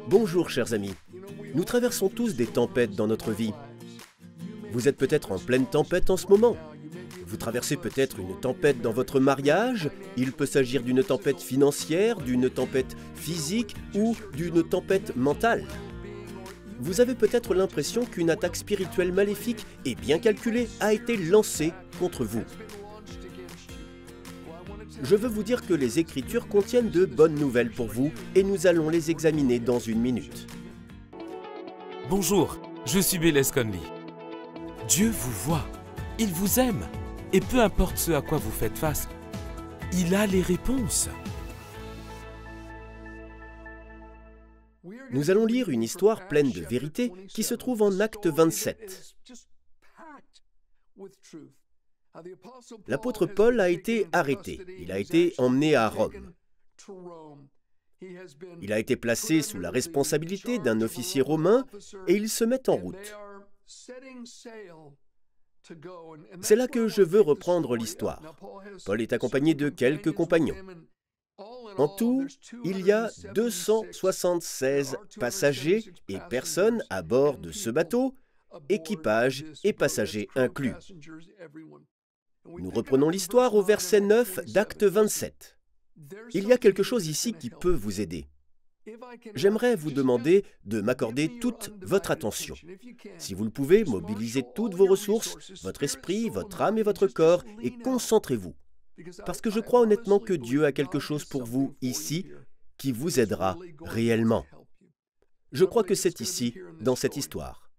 Bonjour chers amis, nous traversons tous des tempêtes dans notre vie. Vous êtes peut-être en pleine tempête en ce moment. Vous traversez peut-être une tempête dans votre mariage, il peut s'agir d'une tempête financière, d'une tempête physique ou d'une tempête mentale. Vous avez peut-être l'impression qu'une attaque spirituelle maléfique et bien calculée a été lancée contre vous. Je veux vous dire que les Écritures contiennent de bonnes nouvelles pour vous et nous allons les examiner dans une minute. Bonjour, je suis Bélez Conley. Dieu vous voit, il vous aime, et peu importe ce à quoi vous faites face, il a les réponses. Nous allons lire une histoire pleine de vérité qui se trouve en Acte 27. L'apôtre Paul a été arrêté. Il a été emmené à Rome. Il a été placé sous la responsabilité d'un officier romain et il se met en route. C'est là que je veux reprendre l'histoire. Paul est accompagné de quelques compagnons. En tout, il y a 276 passagers et personnes à bord de ce bateau, équipage et passagers inclus. Nous reprenons l'histoire au verset 9 d'Acte 27. Il y a quelque chose ici qui peut vous aider. J'aimerais vous demander de m'accorder toute votre attention. Si vous le pouvez, mobilisez toutes vos ressources, votre esprit, votre âme et votre corps, et concentrez-vous. Parce que je crois honnêtement que Dieu a quelque chose pour vous ici qui vous aidera réellement. Je crois que c'est ici, dans cette histoire.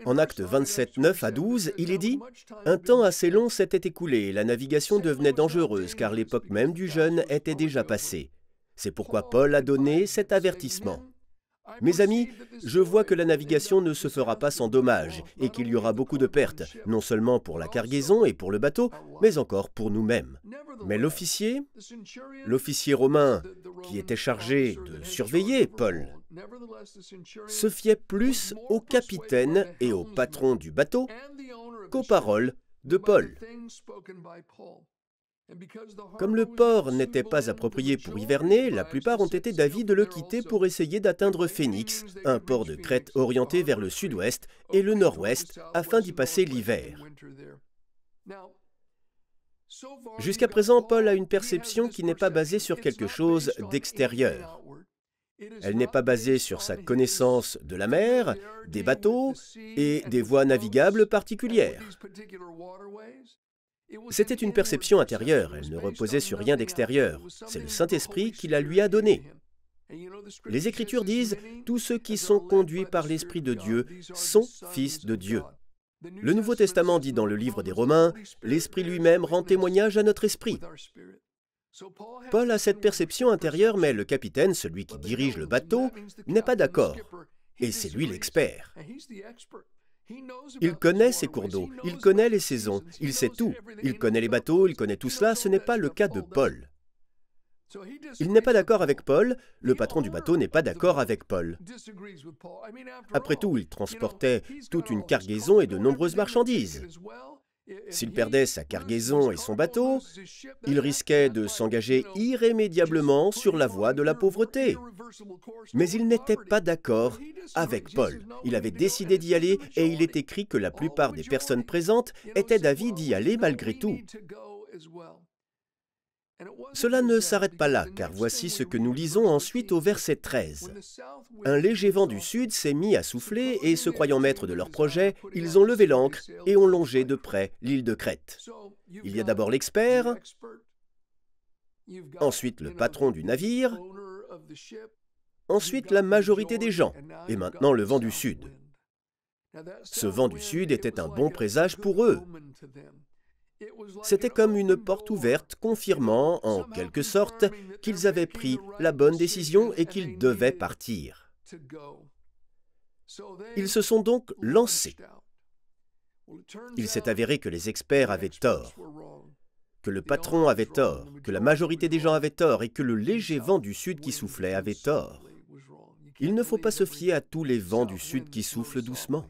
En Actes 27, 9 à 12, il est dit « Un temps assez long s'était écoulé et la navigation devenait dangereuse car l'époque même du jeûne était déjà passée. C'est pourquoi Paul a donné cet avertissement. Mes amis, je vois que la navigation ne se fera pas sans dommages et qu'il y aura beaucoup de pertes, non seulement pour la cargaison et pour le bateau, mais encore pour nous-mêmes. Mais l'officier romain qui était chargé de surveiller Paul, se fiait plus au capitaine et au patron du bateau qu'aux paroles de Paul. Comme le port n'était pas approprié pour hiverner, la plupart ont été d'avis de le quitter pour essayer d'atteindre Phénix, un port de Crète orienté vers le sud-ouest et le nord-ouest, afin d'y passer l'hiver. Jusqu'à présent, Paul a une perception qui n'est pas basée sur quelque chose d'extérieur. Elle n'est pas basée sur sa connaissance de la mer, des bateaux et des voies navigables particulières. C'était une perception intérieure, elle ne reposait sur rien d'extérieur. C'est le Saint-Esprit qui la lui a donnée. Les Écritures disent « Tous ceux qui sont conduits par l'Esprit de Dieu sont fils de Dieu ». Le Nouveau Testament dit dans le livre des Romains « L'Esprit lui-même rend témoignage à notre esprit ». Paul a cette perception intérieure, mais le capitaine, celui qui dirige le bateau, n'est pas d'accord. Et c'est lui l'expert. Il connaît ses cours d'eau, il connaît les saisons, il sait tout. Il connaît les bateaux, il connaît tout cela. Ce n'est pas le cas de Paul. Il n'est pas d'accord avec Paul, le patron du bateau n'est pas d'accord avec Paul. Après tout, il transportait toute une cargaison et de nombreuses marchandises. S'il perdait sa cargaison et son bateau, il risquait de s'engager irrémédiablement sur la voie de la pauvreté. Mais il n'était pas d'accord avec Paul. Il avait décidé d'y aller et il est écrit que la plupart des personnes présentes étaient d'avis d'y aller malgré tout. Cela ne s'arrête pas là, car voici ce que nous lisons ensuite au verset 13. Un léger vent du sud s'est mis à souffler et, se croyant maîtres de leur projet, ils ont levé l'ancre et ont longé de près l'île de Crète. Il y a d'abord l'expert, ensuite le patron du navire, ensuite la majorité des gens, et maintenant le vent du sud. Ce vent du sud était un bon présage pour eux. C'était comme une porte ouverte confirmant, en quelque sorte, qu'ils avaient pris la bonne décision et qu'ils devaient partir. Ils se sont donc lancés. Il s'est avéré que les experts avaient tort, que le patron avait tort, que la majorité des gens avaient tort et que le léger vent du sud qui soufflait avait tort. Il ne faut pas se fier à tous les vents du sud qui soufflent doucement.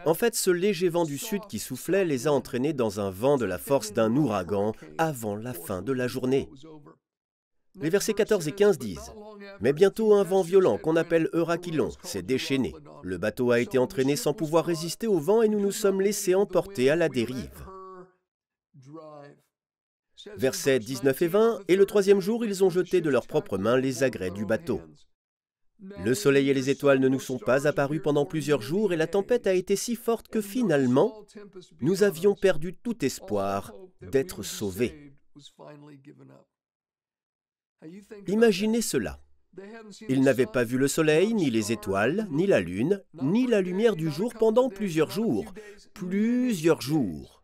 En fait, ce léger vent du sud qui soufflait les a entraînés dans un vent de la force d'un ouragan avant la fin de la journée. Les versets 14 et 15 disent Mais bientôt, un vent violent, qu'on appelle Eurachylon, s'est déchaîné. Le bateau a été entraîné sans pouvoir résister au vent et nous nous sommes laissés emporter à la dérive. Versets 19 et 20, « Et le troisième jour, ils ont jeté de leurs propres mains les agrès du bateau. Le soleil et les étoiles ne nous sont pas apparus pendant plusieurs jours et la tempête a été si forte que finalement, nous avions perdu tout espoir d'être sauvés. » Imaginez cela. Ils n'avaient pas vu le soleil, ni les étoiles, ni la lune, ni la lumière du jour pendant plusieurs jours. Plusieurs jours.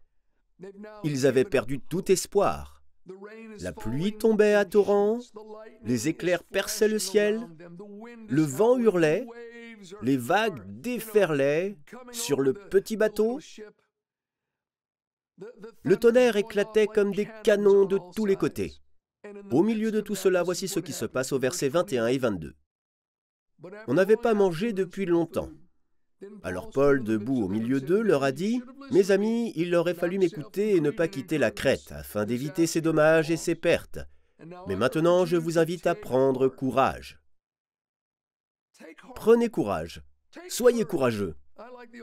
Ils avaient perdu tout espoir. La pluie tombait à torrents, les éclairs perçaient le ciel, le vent hurlait, les vagues déferlaient sur le petit bateau. Le tonnerre éclatait comme des canons de tous les côtés. Au milieu de tout cela, voici ce qui se passe aux versets 21 et 22. On n'avait pas mangé depuis longtemps. Alors Paul, debout au milieu d'eux, leur a dit, « Mes amis, il aurait fallu m'écouter et ne pas quitter la Crète, afin d'éviter ces dommages et ces pertes. Mais maintenant, je vous invite à prendre courage. » Prenez courage. Soyez courageux.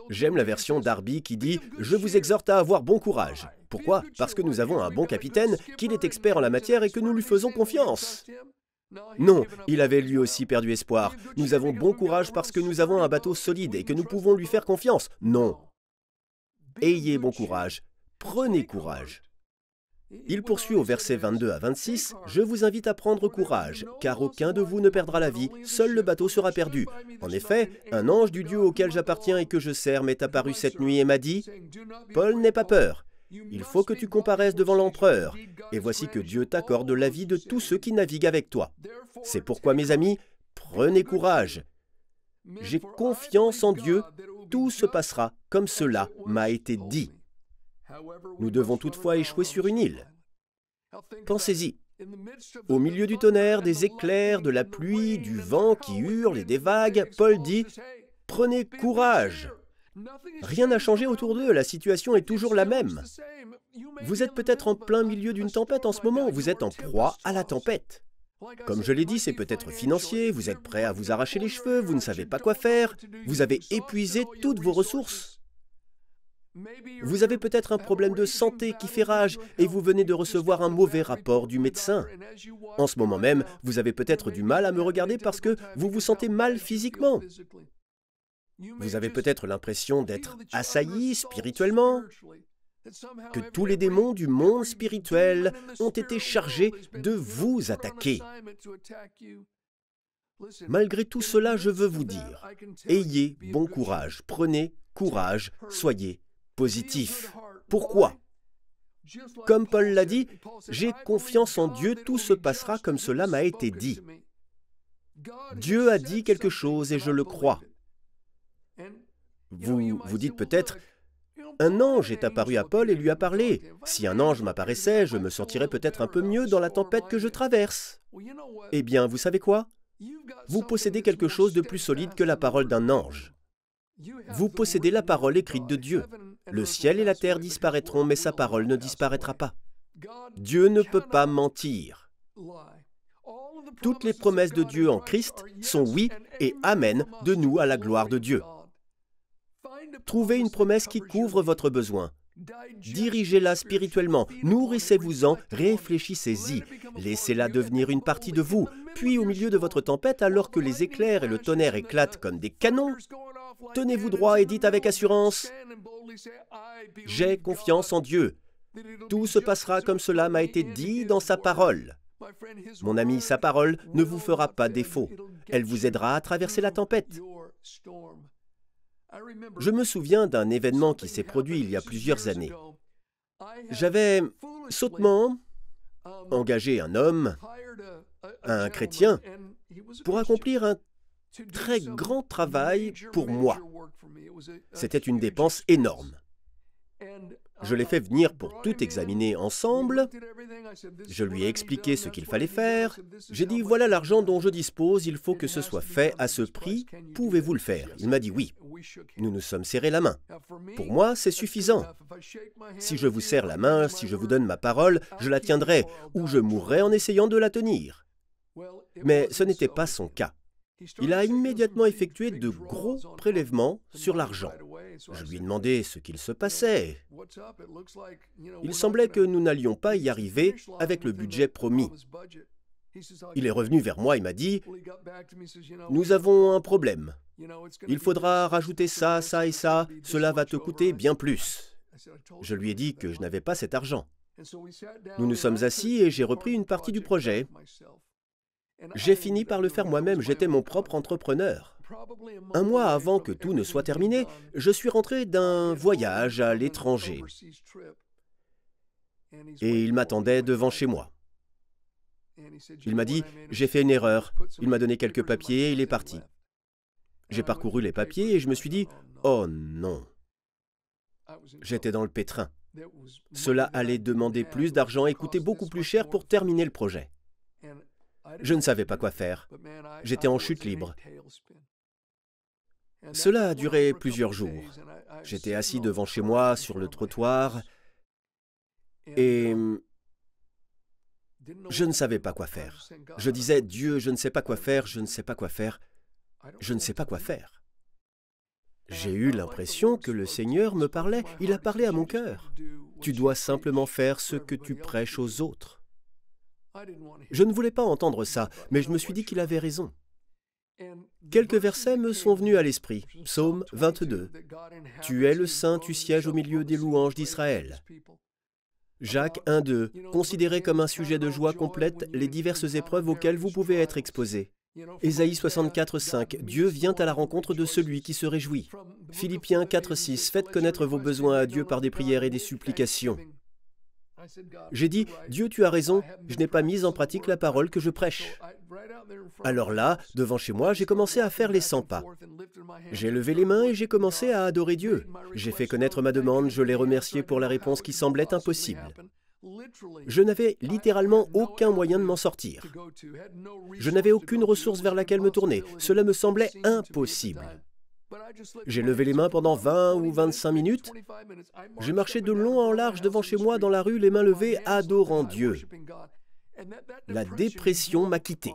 J'aime la version Darby qui dit « Je vous exhorte à avoir bon courage. » Pourquoi? Parce que nous avons un bon capitaine, qu'il est expert en la matière et que nous lui faisons confiance. Non, il avait lui aussi perdu espoir. Nous avons bon courage parce que nous avons un bateau solide et que nous pouvons lui faire confiance. Non. Ayez bon courage. Prenez courage. Il poursuit au verset 22 à 26, « Je vous invite à prendre courage, car aucun de vous ne perdra la vie, seul le bateau sera perdu. En effet, un ange du Dieu auquel j'appartiens et que je sers m'est apparu cette nuit et m'a dit, « Paul, n'aie pas peur. Il faut que tu comparaisses devant l'empereur, et voici que Dieu t'accorde la vie de tous ceux qui naviguent avec toi. C'est pourquoi, mes amis, prenez courage. J'ai confiance en Dieu, tout se passera comme cela m'a été dit. Nous devons toutefois échouer sur une île. Pensez-y. Au milieu du tonnerre, des éclairs, de la pluie, du vent qui hurle et des vagues, Paul dit « Prenez courage !» Rien n'a changé autour d'eux, la situation est toujours la même. Vous êtes peut-être en plein milieu d'une tempête en ce moment, vous êtes en proie à la tempête. Comme je l'ai dit, c'est peut-être financier, vous êtes prêt à vous arracher les cheveux, vous ne savez pas quoi faire, vous avez épuisé toutes vos ressources. Vous avez peut-être un problème de santé qui fait rage et vous venez de recevoir un mauvais rapport du médecin. En ce moment même, vous avez peut-être du mal à me regarder parce que vous vous sentez mal physiquement. Vous avez peut-être l'impression d'être assailli spirituellement, que tous les démons du monde spirituel ont été chargés de vous attaquer. Malgré tout cela, je veux vous dire, ayez bon courage, prenez courage, soyez positif. Pourquoi? Comme Paul l'a dit, j'ai confiance en Dieu, tout se passera comme cela m'a été dit. Dieu a dit quelque chose et je le crois. Vous vous dites peut-être, un ange est apparu à Paul et lui a parlé. Si un ange m'apparaissait, je me sentirais peut-être un peu mieux dans la tempête que je traverse. Eh bien, vous savez quoi? Vous possédez quelque chose de plus solide que la parole d'un ange. Vous possédez la parole écrite de Dieu. Le ciel et la terre disparaîtront, mais sa parole ne disparaîtra pas. Dieu ne peut pas mentir. Toutes les promesses de Dieu en Christ sont oui et amen de nous à la gloire de Dieu. Trouvez une promesse qui couvre votre besoin. Dirigez-la spirituellement, nourrissez-vous-en, réfléchissez-y, laissez-la devenir une partie de vous, puis au milieu de votre tempête, alors que les éclairs et le tonnerre éclatent comme des canons, tenez-vous droit et dites avec assurance, « J'ai confiance en Dieu. Tout se passera comme cela m'a été dit dans sa parole. » Mon ami, sa parole ne vous fera pas défaut. Elle vous aidera à traverser la tempête. Je me souviens d'un événement qui s'est produit il y a plusieurs années. J'avais sottement engagé un homme, un chrétien, pour accomplir un très grand travail pour moi. C'était une dépense énorme. Je l'ai fait venir pour tout examiner ensemble. Je lui ai expliqué ce qu'il fallait faire. J'ai dit, voilà l'argent dont je dispose, il faut que ce soit fait à ce prix. Pouvez-vous le faire? Il m'a dit oui. Nous nous sommes serrés la main. Pour moi, c'est suffisant. Si je vous serre la main, si je vous donne ma parole, je la tiendrai, ou je mourrai en essayant de la tenir. Mais ce n'était pas son cas. Il a immédiatement effectué de gros prélèvements sur l'argent. Je lui ai demandé ce qu'il se passait. Il semblait que nous n'allions pas y arriver avec le budget promis. Il est revenu vers moi et m'a dit « Nous avons un problème. Il faudra rajouter ça, ça et ça. Cela va te coûter bien plus. » Je lui ai dit que je n'avais pas cet argent. Nous nous sommes assis et j'ai repris une partie du projet. J'ai fini par le faire moi-même, j'étais mon propre entrepreneur. Un mois avant que tout ne soit terminé, je suis rentré d'un voyage à l'étranger. Et il m'attendait devant chez moi. Il m'a dit « J'ai fait une erreur ». Il m'a donné quelques papiers et il est parti. J'ai parcouru les papiers et je me suis dit « Oh non ». J'étais dans le pétrin. Cela allait demander plus d'argent et coûter beaucoup plus cher pour terminer le projet. Je ne savais pas quoi faire. J'étais en chute libre. Cela a duré plusieurs jours. J'étais assis devant chez moi sur le trottoir et je ne savais pas quoi faire. Je disais « Dieu, je ne sais pas quoi faire, je ne sais pas quoi faire, je ne sais pas quoi faire ». J'ai eu l'impression que le Seigneur me parlait. Il a parlé à mon cœur. « Tu dois simplement faire ce que tu prêches aux autres. » Je ne voulais pas entendre ça, mais je me suis dit qu'il avait raison. Quelques versets me sont venus à l'esprit. Psaume 22. « Tu es le Saint, tu sièges au milieu des louanges d'Israël. » Jacques 1:2. « Considérez comme un sujet de joie complète les diverses épreuves auxquelles vous pouvez être exposés. » Ésaïe 64:5. « Dieu vient à la rencontre de celui qui se réjouit. » Philippiens 4:6. « Faites connaître vos besoins à Dieu par des prières et des supplications. » J'ai dit, « Dieu, tu as raison, je n'ai pas mis en pratique la parole que je prêche. » Alors là, devant chez moi, j'ai commencé à faire les 100 pas. J'ai levé les mains et j'ai commencé à adorer Dieu. J'ai fait connaître ma demande, je l'ai remercié pour la réponse qui semblait impossible. Je n'avais littéralement aucun moyen de m'en sortir. Je n'avais aucune ressource vers laquelle me tourner. Cela me semblait impossible. J'ai levé les mains pendant 20 ou 25 minutes. J'ai marché de long en large devant chez moi dans la rue, les mains levées, adorant Dieu. La dépression m'a quitté.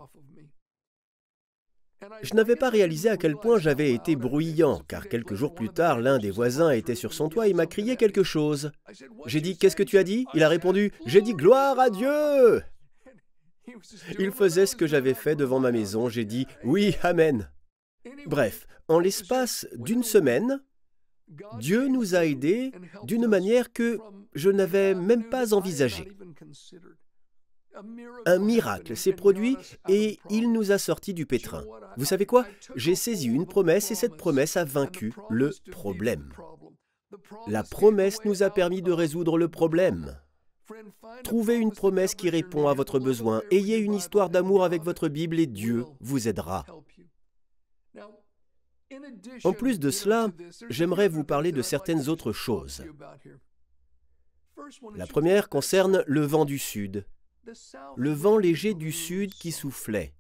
Je n'avais pas réalisé à quel point j'avais été bruyant, car quelques jours plus tard, l'un des voisins était sur son toit et m'a crié quelque chose. J'ai dit « Qu'est-ce que tu as dit ?» Il a répondu « J'ai dit gloire à Dieu !» Il faisait ce que j'avais fait devant ma maison. J'ai dit « Oui, amen !» Bref, en l'espace d'une semaine, Dieu nous a aidés d'une manière que je n'avais même pas envisagée. Un miracle s'est produit et il nous a sortis du pétrin. Vous savez quoi? J'ai saisi une promesse et cette promesse a vaincu le problème. La promesse nous a permis de résoudre le problème. Trouvez une promesse qui répond à votre besoin. Ayez une histoire d'amour avec votre Bible et Dieu vous aidera. En plus de cela, j'aimerais vous parler de certaines autres choses. La première concerne le vent du sud. Le vent léger du sud qui soufflait.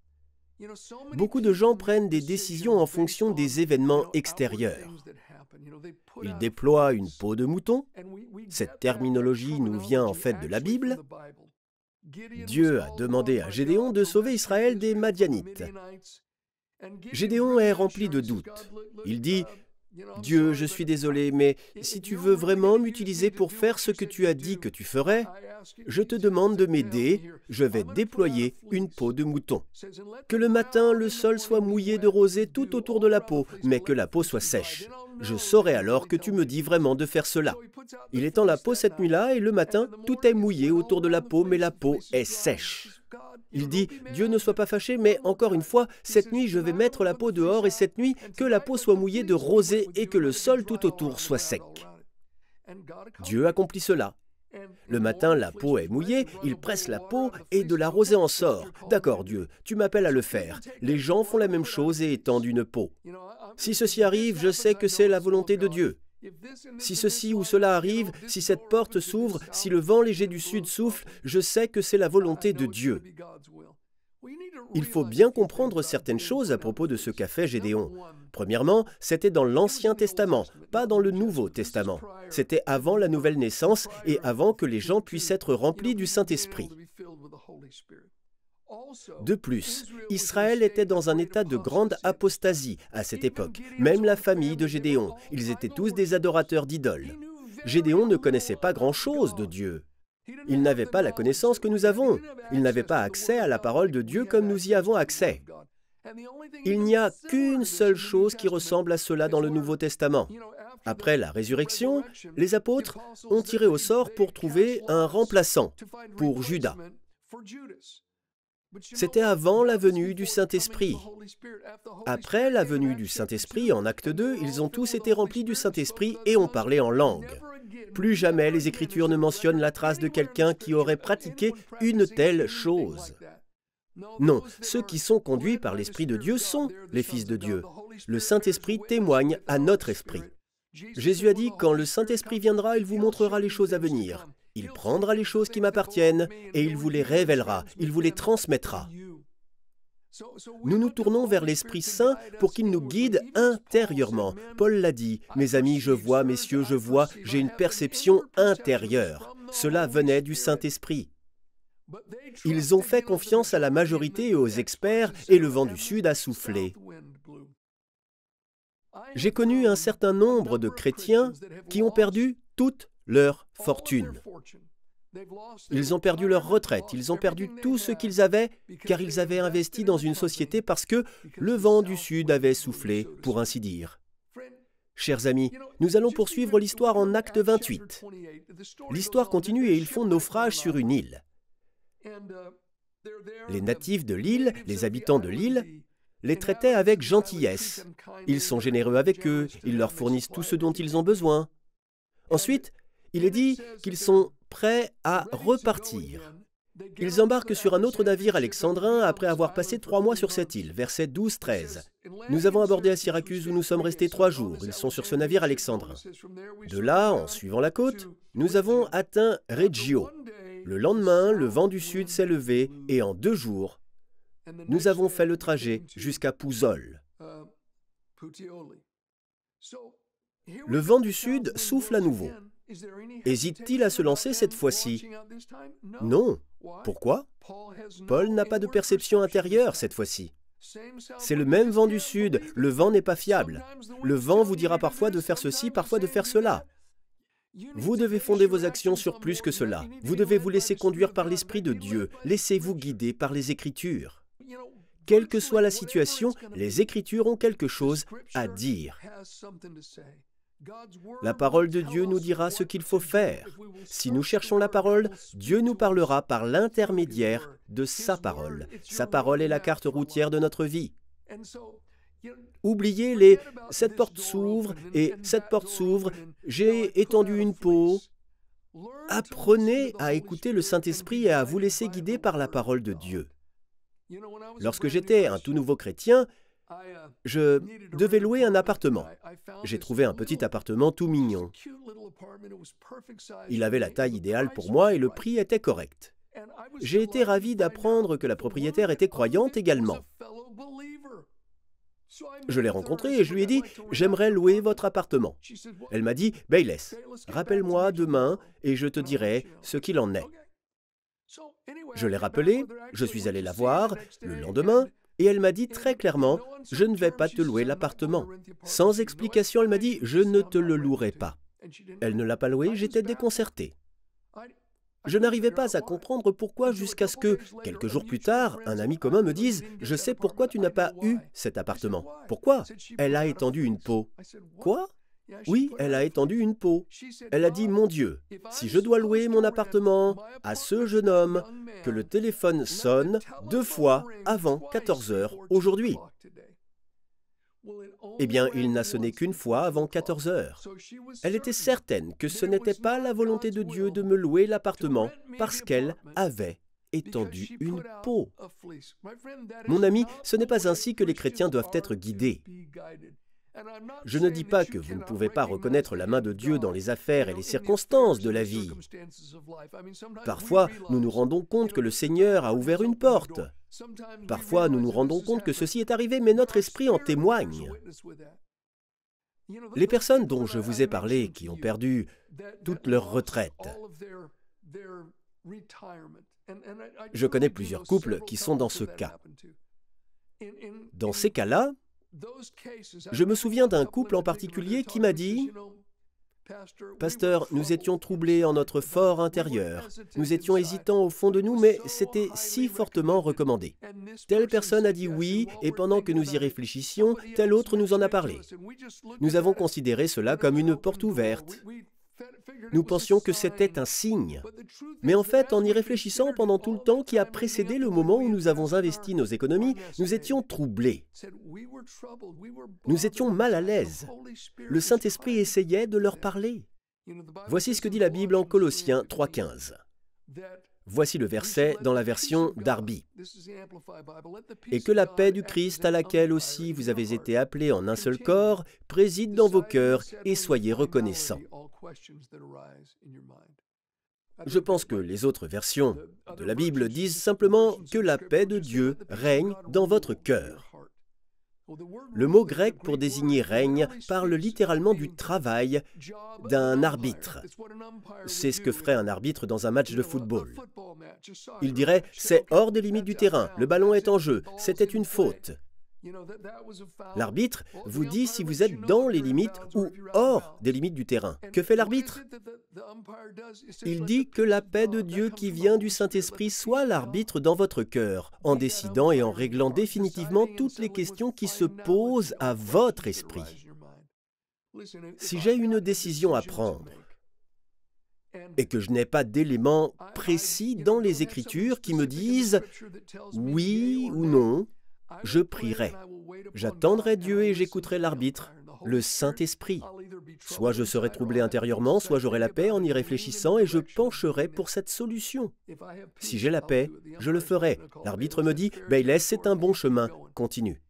Beaucoup de gens prennent des décisions en fonction des événements extérieurs. Ils déploient une peau de mouton. Cette terminologie nous vient en fait de la Bible. Dieu a demandé à Gédéon de sauver Israël des Madianites. Gédéon est rempli de doutes. Il dit « Dieu, je suis désolé, mais si tu veux vraiment m'utiliser pour faire ce que tu as dit que tu ferais, je te demande de m'aider, je vais déployer une peau de mouton. Que le matin, le sol soit mouillé de rosée tout autour de la peau, mais que la peau soit sèche. Je saurai alors que tu me dis vraiment de faire cela. » Il étend la peau cette nuit-là et le matin, tout est mouillé autour de la peau, mais la peau est sèche. Il dit, Dieu ne soit pas fâché, mais encore une fois, cette nuit je vais mettre la peau dehors et cette nuit que la peau soit mouillée de rosée et que le sol tout autour soit sec. Dieu accomplit cela. Le matin, la peau est mouillée, il presse la peau et de la rosée en sort. D'accord, Dieu, tu m'appelles à le faire. Les gens font la même chose et étendent une peau. Si ceci arrive, je sais que c'est la volonté de Dieu. Si ceci ou cela arrive, si cette porte s'ouvre, si le vent léger du sud souffle, je sais que c'est la volonté de Dieu. Il faut bien comprendre certaines choses à propos de ce qu'a fait Gédéon. Premièrement, c'était dans l'Ancien Testament, pas dans le Nouveau Testament. C'était avant la nouvelle naissance et avant que les gens puissent être remplis du Saint-Esprit. De plus, Israël était dans un état de grande apostasie à cette époque. Même la famille de Gédéon, ils étaient tous des adorateurs d'idoles. Gédéon ne connaissait pas grand-chose de Dieu. Il n'avait pas la connaissance que nous avons. Il n'avait pas accès à la parole de Dieu comme nous y avons accès. Il n'y a qu'une seule chose qui ressemble à cela dans le Nouveau Testament. Après la résurrection, les apôtres ont tiré au sort pour trouver un remplaçant pour Judas. C'était avant la venue du Saint-Esprit. Après la venue du Saint-Esprit, en Acte 2, ils ont tous été remplis du Saint-Esprit et ont parlé en langue. Plus jamais les Écritures ne mentionnent la trace de quelqu'un qui aurait pratiqué une telle chose. Non, ceux qui sont conduits par l'Esprit de Dieu sont les fils de Dieu. Le Saint-Esprit témoigne à notre esprit. Jésus a dit, « Quand le Saint-Esprit viendra, il vous montrera les choses à venir. Il prendra les choses qui m'appartiennent et il vous les révélera, il vous les transmettra. » Nous nous tournons vers l'Esprit Saint pour qu'il nous guide intérieurement. Paul l'a dit, « Mes amis, je vois, messieurs, je vois, j'ai une perception intérieure. » Cela venait du Saint-Esprit. Ils ont fait confiance à la majorité et aux experts, et le vent du Sud a soufflé. J'ai connu un certain nombre de chrétiens qui ont perdu toute leur fortune. Ils ont perdu leur retraite, ils ont perdu tout ce qu'ils avaient, car ils avaient investi dans une société parce que le vent du Sud avait soufflé, pour ainsi dire. Chers amis, nous allons poursuivre l'histoire en Acte 28. L'histoire continue et ils font naufrage sur une île. Les natifs de l'île, les habitants de l'île, les traitaient avec gentillesse. Ils sont généreux avec eux, ils leur fournissent tout ce dont ils ont besoin. Ensuite, il est dit qu'ils sont prêts à repartir. Ils embarquent sur un autre navire alexandrin après avoir passé 3 mois sur cette île, versets 12-13. Nous avons abordé à Syracuse où nous sommes restés 3 jours. Ils sont sur ce navire alexandrin. De là, en suivant la côte, nous avons atteint Reggio. Le lendemain, le vent du Sud s'est levé et en 2 jours, nous avons fait le trajet jusqu'à Pouzzoles. Le vent du Sud souffle à nouveau. Hésite-t-il à se lancer cette fois-ci? Non. Pourquoi? Paul n'a pas de perception intérieure cette fois-ci. C'est le même vent du Sud. Le vent n'est pas fiable. Le vent vous dira parfois de faire ceci, parfois de faire cela. Vous devez fonder vos actions sur plus que cela. Vous devez vous laisser conduire par l'Esprit de Dieu. Laissez-vous guider par les Écritures. Quelle que soit la situation, les Écritures ont quelque chose à dire. La parole de Dieu nous dira ce qu'il faut faire. Si nous cherchons la parole, Dieu nous parlera par l'intermédiaire de sa parole. Sa parole est la carte routière de notre vie. Oubliez les « cette porte s'ouvre et cette porte s'ouvre, j'ai étendu une peau ». Apprenez à écouter le Saint-Esprit et à vous laisser guider par la parole de Dieu. Lorsque j'étais un tout nouveau chrétien, je devais louer un appartement. J'ai trouvé un petit appartement tout mignon. Il avait la taille idéale pour moi et le prix était correct. J'ai été ravi d'apprendre que la propriétaire était croyante également. Je l'ai rencontrée et je lui ai dit « J'aimerais louer votre appartement ». Elle m'a dit « Bayless, rappelle-moi demain et je te dirai ce qu'il en est ». Je l'ai rappelée, je suis allé la voir le lendemain et elle m'a dit très clairement « Je ne vais pas te louer l'appartement ». Sans explication, elle m'a dit « Je ne te le louerai pas ». Elle ne l'a pas loué, j'étais déconcerté. Je n'arrivais pas à comprendre pourquoi jusqu'à ce que, quelques jours plus tard, un ami commun me dise « Je sais pourquoi tu n'as pas eu cet appartement. » Pourquoi? Elle a étendu une peau. Quoi? Oui, elle a étendu une peau. Elle a dit « Mon Dieu, si je dois louer mon appartement à ce jeune homme, que le téléphone sonne 2 fois avant 14 heures aujourd'hui. » Eh bien, il n'a sonné qu'une fois avant 14 heures. Elle était certaine que ce n'était pas la volonté de Dieu de me louer l'appartement parce qu'elle avait étendu une peau. Mon ami, ce n'est pas ainsi que les chrétiens doivent être guidés. Je ne dis pas que vous ne pouvez pas reconnaître la main de Dieu dans les affaires et les circonstances de la vie. Parfois, nous nous rendons compte que le Seigneur a ouvert une porte. Parfois, nous nous rendons compte que ceci est arrivé, mais notre esprit en témoigne. Les personnes dont je vous ai parlé, qui ont perdu toute leur retraite, Je connais plusieurs couples qui sont dans ce cas. Dans ces cas-là, je me souviens d'un couple en particulier qui m'a dit « Pasteur, nous étions troublés en notre fort intérieur. Nous étions hésitants au fond de nous, mais c'était si fortement recommandé. Telle personne a dit oui, et pendant que nous y réfléchissions, telle autre nous en a parlé. Nous avons considéré cela comme une porte ouverte. Nous pensions que c'était un signe. Mais en fait, en y réfléchissant pendant tout le temps qui a précédé le moment où nous avons investi nos économies, nous étions troublés. Nous étions mal à l'aise. Le Saint-Esprit essayait de leur parler. Voici ce que dit la Bible en Colossiens 3,15. Voici le verset dans la version Darby. « Et que la paix du Christ, à laquelle aussi vous avez été appelés en un seul corps, préside dans vos cœurs et soyez reconnaissants. » Je pense que les autres versions de la Bible disent simplement que la paix de Dieu règne dans votre cœur. Le mot grec pour désigner règne parle littéralement du travail d'un arbitre. C'est ce que ferait un arbitre dans un match de football. Il dirait « c'est hors des limites du terrain, le ballon est en jeu, c'était une faute ». L'arbitre vous dit si vous êtes dans les limites ou hors des limites du terrain. Que fait l'arbitre? Il dit que la paix de Dieu qui vient du Saint-Esprit soit l'arbitre dans votre cœur, en décidant et en réglant définitivement toutes les questions qui se posent à votre esprit. Si j'ai une décision à prendre et que je n'ai pas d'éléments précis dans les Écritures qui me disent oui ou non, je prierai. J'attendrai Dieu et j'écouterai l'arbitre, le Saint-Esprit. Soit je serai troublé intérieurement, soit j'aurai la paix en y réfléchissant et je pencherai pour cette solution. Si j'ai la paix, je le ferai. L'arbitre me dit « Bayless, c'est un bon chemin, continue ».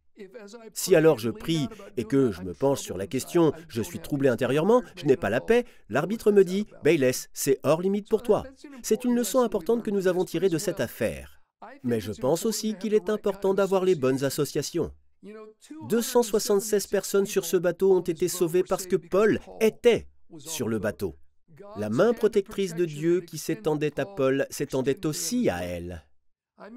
Si alors je prie et que je me penche sur la question « Je suis troublé intérieurement, je n'ai pas la paix », l'arbitre me dit « Bayless, c'est hors limite pour toi ». C'est une leçon importante que nous avons tirée de cette affaire. Mais je pense aussi qu'il est important d'avoir les bonnes associations. 276 personnes sur ce bateau ont été sauvées parce que Paul était sur le bateau. La main protectrice de Dieu qui s'étendait à Paul s'étendait aussi à elle.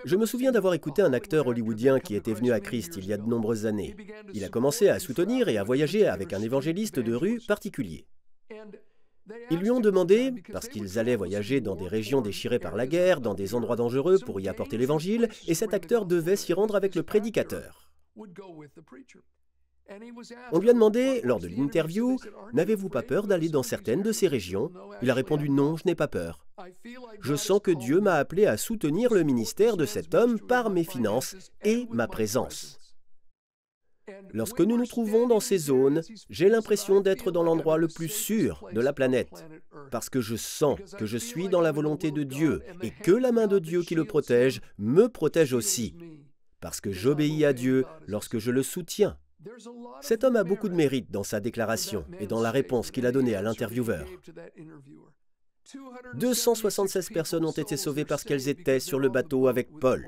Je me souviens d'avoir écouté un acteur hollywoodien qui était venu à Christ il y a de nombreuses années. Il a commencé à soutenir et à voyager avec un évangéliste de rue particulier. Ils lui ont demandé, parce qu'ils allaient voyager dans des régions déchirées par la guerre, dans des endroits dangereux pour y apporter l'Évangile, et cet acteur devait s'y rendre avec le prédicateur. On lui a demandé, lors de l'interview, « N'avez-vous pas peur d'aller dans certaines de ces régions ?» Il a répondu « Non, je n'ai pas peur. Je sens que Dieu m'a appelé à soutenir le ministère de cet homme par mes finances et ma présence. » Lorsque nous nous trouvons dans ces zones, j'ai l'impression d'être dans l'endroit le plus sûr de la planète, parce que je sens que je suis dans la volonté de Dieu et que la main de Dieu qui le protège me protège aussi, parce que j'obéis à Dieu lorsque je le soutiens. Cet homme a beaucoup de mérite dans sa déclaration et dans la réponse qu'il a donnée à l'intervieweur. 276 personnes ont été sauvées parce qu'elles étaient sur le bateau avec Paul.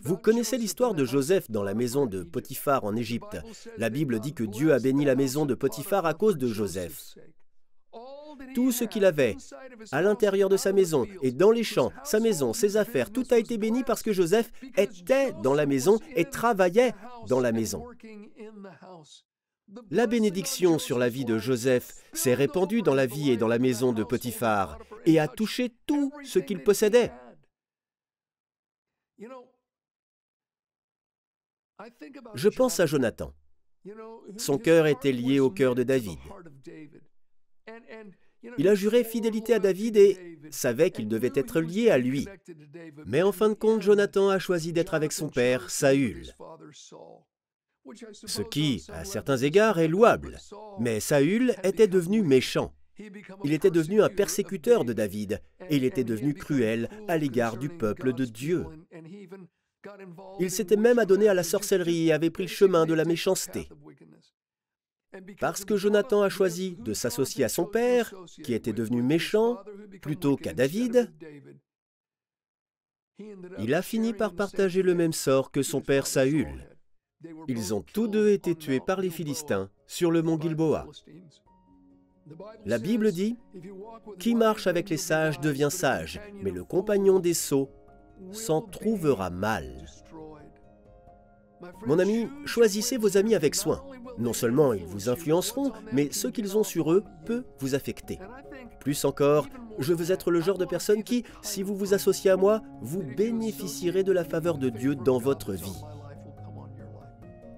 Vous connaissez l'histoire de Joseph dans la maison de Potiphar en Égypte. La Bible dit que Dieu a béni la maison de Potiphar à cause de Joseph. Tout ce qu'il avait à l'intérieur de sa maison et dans les champs, sa maison, ses affaires, tout a été béni parce que Joseph était dans la maison et travaillait dans la maison. La bénédiction sur la vie de Joseph s'est répandue dans la vie et dans la maison de Potiphar et a touché tout ce qu'il possédait. Je pense à Jonathan. Son cœur était lié au cœur de David. Il a juré fidélité à David et savait qu'il devait être lié à lui. Mais en fin de compte, Jonathan a choisi d'être avec son père, Saül. Ce qui, à certains égards, est louable. Mais Saül était devenu méchant. Il était devenu un persécuteur de David et il était devenu cruel à l'égard du peuple de Dieu. Il s'était même adonné à la sorcellerie et avait pris le chemin de la méchanceté. Parce que Jonathan a choisi de s'associer à son père, qui était devenu méchant, plutôt qu'à David, il a fini par partager le même sort que son père Saül. Ils ont tous deux été tués par les Philistins sur le mont Gilboa. La Bible dit « Qui marche avec les sages devient sage, mais le compagnon des sots s'en trouvera mal. » Mon ami, choisissez vos amis avec soin. Non seulement ils vous influenceront, mais ce qu'ils ont sur eux peut vous affecter. Plus encore, je veux être le genre de personne qui, si vous vous associez à moi, vous bénéficierez de la faveur de Dieu dans votre vie.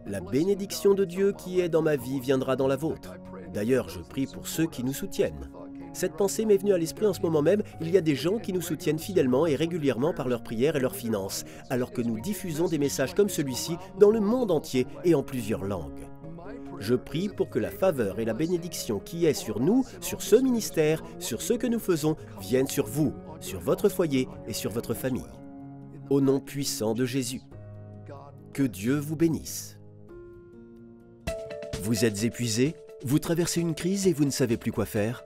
La bénédiction de Dieu qui est dans ma vie viendra dans la vôtre. D'ailleurs, je prie pour ceux qui nous soutiennent. Cette pensée m'est venue à l'esprit en ce moment même. Il y a des gens qui nous soutiennent fidèlement et régulièrement par leurs prières et leurs finances, alors que nous diffusons des messages comme celui-ci dans le monde entier et en plusieurs langues. Je prie pour que la faveur et la bénédiction qui est sur nous, sur ce ministère, sur ce que nous faisons, viennent sur vous, sur votre foyer et sur votre famille. Au nom puissant de Jésus. Que Dieu vous bénisse. Vous êtes épuisé? Vous traversez une crise et vous ne savez plus quoi faire?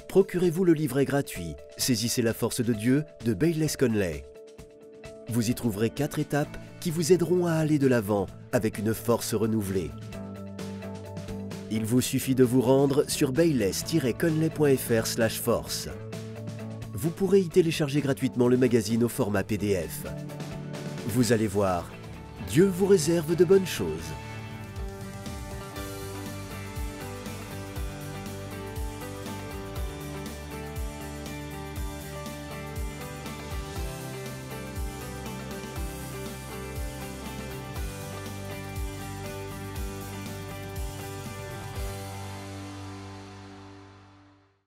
Procurez-vous le livret gratuit « Saisissez la force de Dieu » de Bayless Conley. Vous y trouverez 4 étapes qui vous aideront à aller de l'avant avec une force renouvelée. Il vous suffit de vous rendre sur bayless-conley.fr/force. Vous pourrez y télécharger gratuitement le magazine au format PDF. Vous allez voir, Dieu vous réserve de bonnes choses.